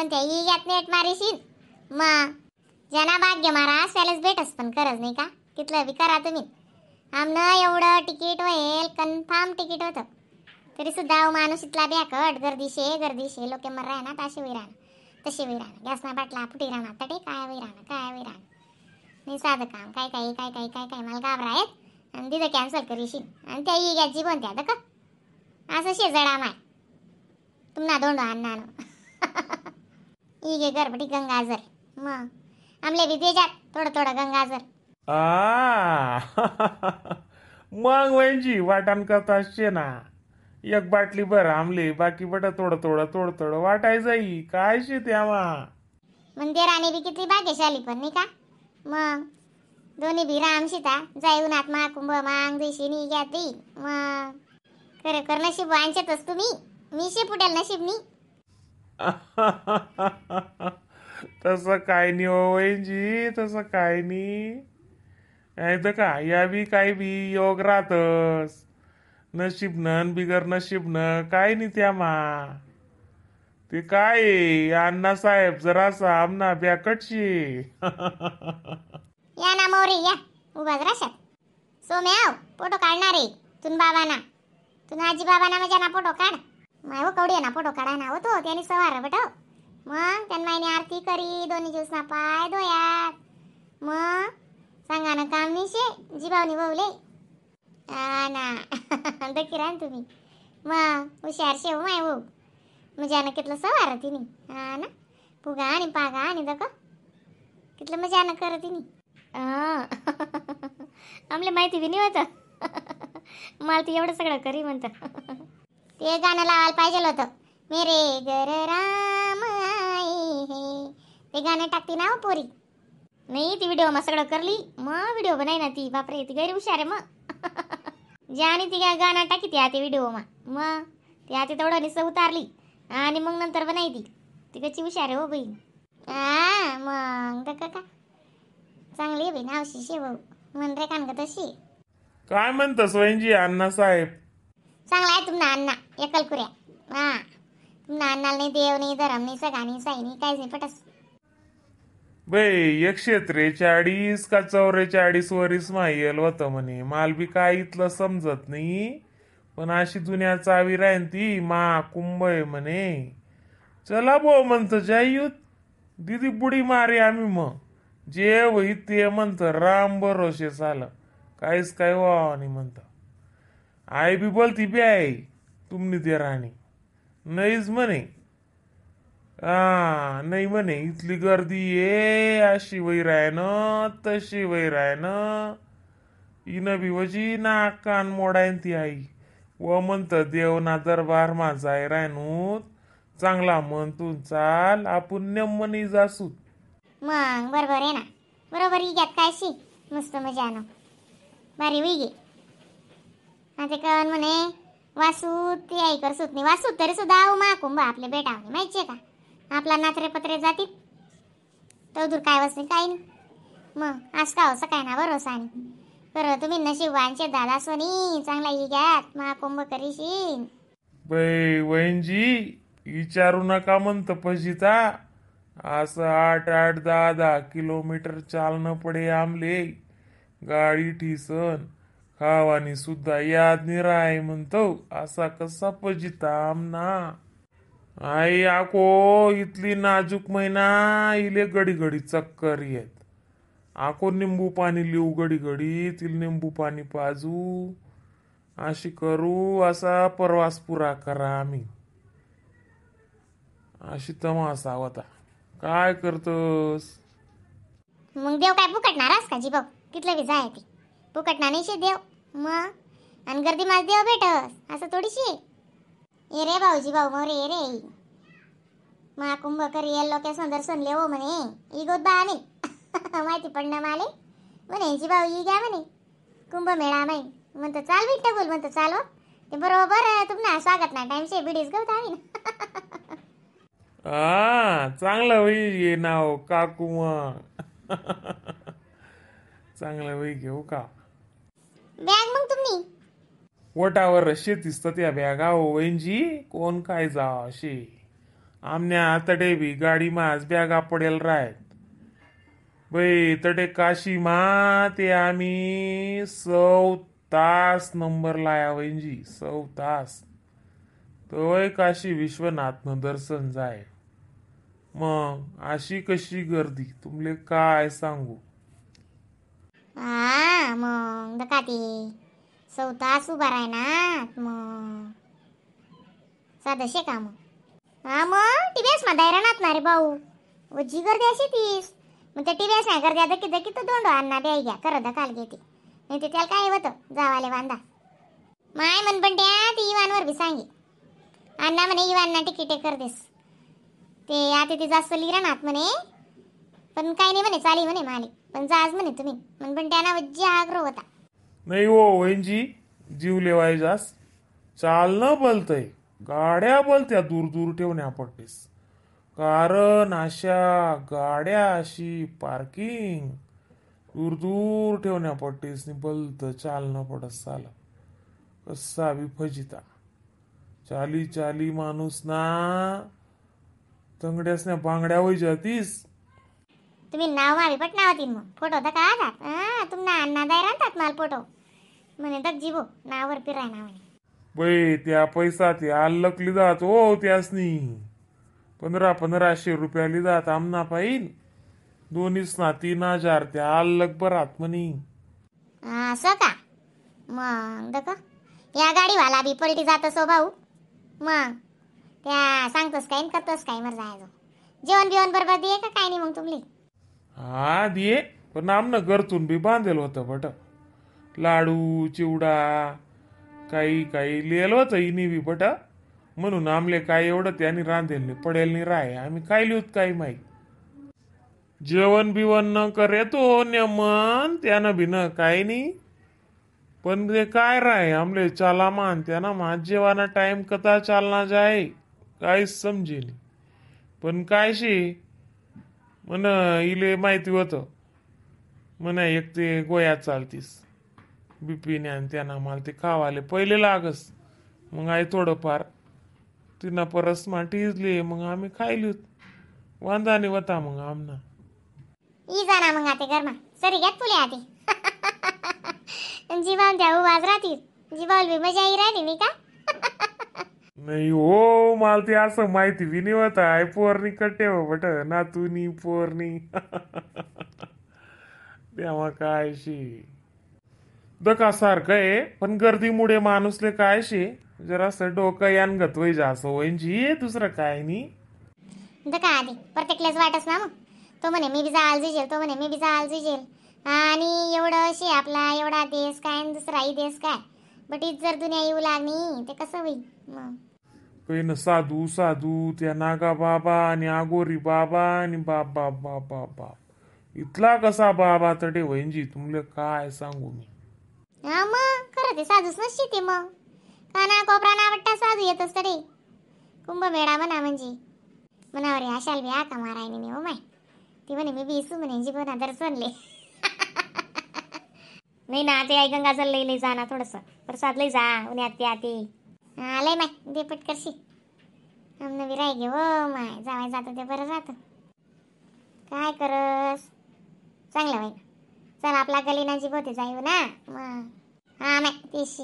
कोणत्या यात नेट मारीशीन मग जना भाग्य मारा त्यालाच भेटस पण करज नाही का तिथलं बी करा तुम्ही आमनं एवढं तिकीट होईल कन्फर्म तिकीट होतं तरी सुद्धा माणूस इथला बॅकट गर्दीशे लोक मर राहा ना ताशे वैराण तसे वैराण गॅस ना बाटला फुटी राहणार तटे काय वैराण नाही साधं काम काय मला घाबरा आहेत आणि तिथं कॅन्सल करीशील आणि त्या याची पण त्या का असं शेजडा माय तुम्हाला दोंड आणणार इगे गरबडी गंगाजर मग आमले बी देजात थोडं गंगाजर मग वहिनी वाटण करता असते ना एक बाटली बर आमले बाकी बट थोडं वाटाय जाई काय शे त्यावा म्हणजे राणी बी किती भाग्यशाली पण नाही का मग दोन्ही बी राम सीता जाऊन आत्मा कुंभ मांग दिशी नी घ्या ती मग खरं नशीब वांचतच तुम्ही मी शे पुढेल नशीब नी तसं काय नाही हो वहिनी तसं काय नाही तर का या बी काय बी योग राहतस नशीबनं बिगर नशीबनं काय नाही त्या मा ते काय अण्णा साहेब जरासा आमना बॅकटशी या ना मोरे या उभाच राशात सोम्या फोटो काढणार आहे तुन बाबाना तुन आजी बाबाना माझ्या ना फोटो काढ माय हो कवडी ना फोटो काढा ना होतो त्याने सवार बटव मग त्यांना आरती करी दोन्ही दिवस ना पाय दोयात मग सांगा ना काम निशे जीवावनी बवले ना दकी रान तुम्ही मग हुशार शेव माय हो मजा ना कितलं सवार तिने हा ना पुगा आणि पागा आणि दक कितलं मजा ना कर तिने आमले माहिती बी नाही होतं मला ती एवढं सगळं करी म्हणतं ते गाणं लावायला पाहिजे होतं मेरे घर राम आए हे ते गाणं टाकते ना हो पोरी नाही ती व्हिडिओ मग सगळं करली मग व्हिडिओ बनाई ना ती बापरे ती गैर हुशार आहे मग ज्याने ती गाणं टाकी ती ते व्हिडिओ मग ती आता तेवढं निस उतारली आणि मग नंतर बनाई ती कशी हुशार आहे हो बहीण मग तर का चांगली आहे बहीण आवशी शेव मन रे कान तशी काय म्हणतस वहिनी अण्णा साहेब चांगला आहे तुम्हाला अण्णा एकलकुऱ्या हा तुम्हाला अण्णाला नाही देव नाही धरम नाही सगा नाही साई नाही काहीच नाही पटस बाई 143 का 44 वरीस माहिल होतं म्हणे माल बी काय इथलं समजत नाही पण अशी जुन्या चावी राहीन ती मा कुंभ आहे म्हणे चला भाऊ म्हणत जायूत दिदी बुडी मारे आम्ही मग जे होई ते म्हणत राम भरोसे झालं काहीच काय व्हावं नाही म्हणत आई बी बोलती बी आहे तुमनी ते राणी नाहीच म्हणे नाही म्हणे इथली गर्दी ये अशी वैरायनं तशी वैरायनं इन बिवजी ना कान मोडायन ती आई व म्हणत देवना दरबार माझा रायनूत चांगला मन तू चाल आपण नेमनी जासूत मग बरोबर आहे ना बरोबर इग्यात काय शी मस्त मजा ना भारी विगे आता कळण म्हणे वासूत ती आई कर सुत नाही वासूत तरी सुद्धा मा कुंभ आपले बेटावणे माहितीये का आपला नात्रे पत्रे जातील तो दूर काय वसने काही नाही मग आज का असं काय ना भरोसा नाही बरं तुम्ही नशीबवानचे दादा सोनी चांगला इग्यात महाकुंभ करीशीन बाई वहिनजी विचारू नका म्हणत पजिता असं 8-8 10-10 किलोमीटर चालणं पडे आमले गाडी ठीसन खावानी सुद्धा याद निराय म्हणतो असा कसा पजिता आमना आई आको इथली नाजूक महिना इले घडी चक्कर येत आको निंबू पाणी लिहू घडी तिला निंबू पाणी पाजू अशी करू असा प्रवास पुरा करा आम्ही अशी तमासा होता काय करतोस मग देव काय फुकटणारच का जी भाऊ कितलं बी जाय ती फुकटणार नाही शे देव मग आणि गर्दी माझ देव भेटस असं थोडीशी ये रे भाऊजी भाऊ मोरे ये रे महाकुंभ करी लोक सुंदर सुनले हो म्हणे इगोत बा आम्ही माहिती पडणं माले म्हणे जी भाऊ ई घ्या म्हणे कुंभमेळा माही म्हणतो चाल बिट्ट बोल म्हणतो चाल हो ते बरोबर तुम्हाला स्वागत ना टाइमशे बिडीच गवत आम्ही चांगलं होई ये नाव काकू मग चांगलं होई घेऊ का बॅग मग तुम्ही वटावर शेतीस तर त्या बॅगा हो वहिनजी कोण काय जा शे आमच्या तडे बी गाडी माज बॅगा पडेल राहत बाई तडे काशी मा ते आम्ही 100 तास नंबर लाया वैंजी 100 तास तोय काशी विश्वनाथनं दर्शन जाय मग अशी कशी गर्दी तुमले काय सांगू. हा मग दका ते तास उभा राय ना मग साधशे का मग हा मग टीव्हीएस मा दैराणात ना रे भाऊ वजी गर्दी अशी तीस मग त्या टीव्हीएस नाही गर्दी आता किती किती दोंडो अन्ना द्याय घ्या करत काल घेते नाही ते त्याला काय होतं जावाले बांधा माय मन पण त्या ती इवानवर बी सांगे अण्णा म्हणे इवानना तिकीटे कर देस ते आता ते जास्त लिहिरानात म्हणे पण काही नाही म्हणे चाली म्हणे माले पण जाज म्हणे तुम्ही मन पण त्यांना वज्जी आग्रह होता. नाही हो वहिंजी जीव लेवायजास चालणं बोलतय गाड्या बोलत्या दूर दूर ठेवण्या पडतेस कारण अशा गाड्या अशी पार्किंग दूर दूर ठेवण्या पडतेस नि बोलत चालणं पडत चाल कसा बी फजिता चाली चाली माणूस ना तंगड्यासन्या बांगड्या होई जातीस. तुम्ही नाव मावी पट नावातील मग फोटो तर का आहात हा तुम्हाला अण्णा दाय राहतात माल फोटो म्हणे तर जीवो नावावर फिराय ना म्हणे बाई त्या पैसा ते आल्लकली जात हो त्यासनी 1500 जात आमना पाहिन दोन्हीच ना 3000 त्या आल्लक बरात म्हणी. असं का मग दक या गाडीवाला बी पलटी जात असो भाऊ मग त्या सांगतोस काय करतोस काय मर जायचं जेवण बिवण बरोबर दे का काय नाही मग तुमले. हा दिये पण आमनं घरतून बी बांधेल होतं बट लाडू चिवडा काही काही लिहिलं होतं इनी बी बट म्हणून आमले काय एवढं त्याने रांधेल नाही पडेल नाही राय आम्ही काय लिहूत काही माहीत जेवण बिवण न करे तो नेमन त्यानं बी न काही नाही पण ते काय राय आमले चाला मान त्यानं माझ जेवाना टाइम कथा चालना जाय काहीच समजे नाही पण काय शे म्हण इले माहिती होतं म्हण एक ते गोयात चालतीस बिपिने आणि त्यांना मला ते खावाले पहिले लागस मग आई थोडंफार तिनं परस माठी इजली मग आम्ही खायली वांदाने होता मग आमना ई जाना मग आते घरमा सरी घ्यात तुले आते जीवान त्या उभाच राहतील जीवाल बी मजा ही राहिली नाही का. नाही हो मला ते असं माहिती बी नाही होता आई पोरणी कट्टे हो बट नातूनी पोरणी तेव्हा काय शे दका सारखं आहे पण गर्दीमुळे माणूसले काय शे जरासं डोकं यान गतवय जासं वयची दुसरं काय नाही. दका आधी प्रत्येकलेच वाटच ना मग तो म्हणे मी बी जाल जुजेल तो म्हणे मी बी जाल जुजेल आणि एवढं शे आपला एवढा देश काय आणि दुसराही देश काय बट हीच जर दुनिया येऊ लागली ते कसं होईल मग. पहिलं साधू साधू त्या नागा बाबा आणि आगोरी बाबा आणि बाबा बाबा बाप इथला कसा बाबा तडे वहिंजी तुमले काय सांगू मी. हा मग खरं ते साधूच नसते ते मग काना कोपरा ना वाटता साधू येतच तडे कुंभमेळा म्हणा म्हणजे मनावर आशाल बी आका मारायने नाही हो माय ती म्हणे मी बी म्हणे जीवना दर्शनले नाही ना ते आई गंगा जल लई जा ना थोडस प्रसाद लई जा उन्हे आते आते लय माय दे पट करशी आमनं बी राय घे हो माय जावाय जातं ते बरं राहतं काय करस चांगलं बाई चल आपला गलीना जीव होते जाईव ना मग हा माय तेशी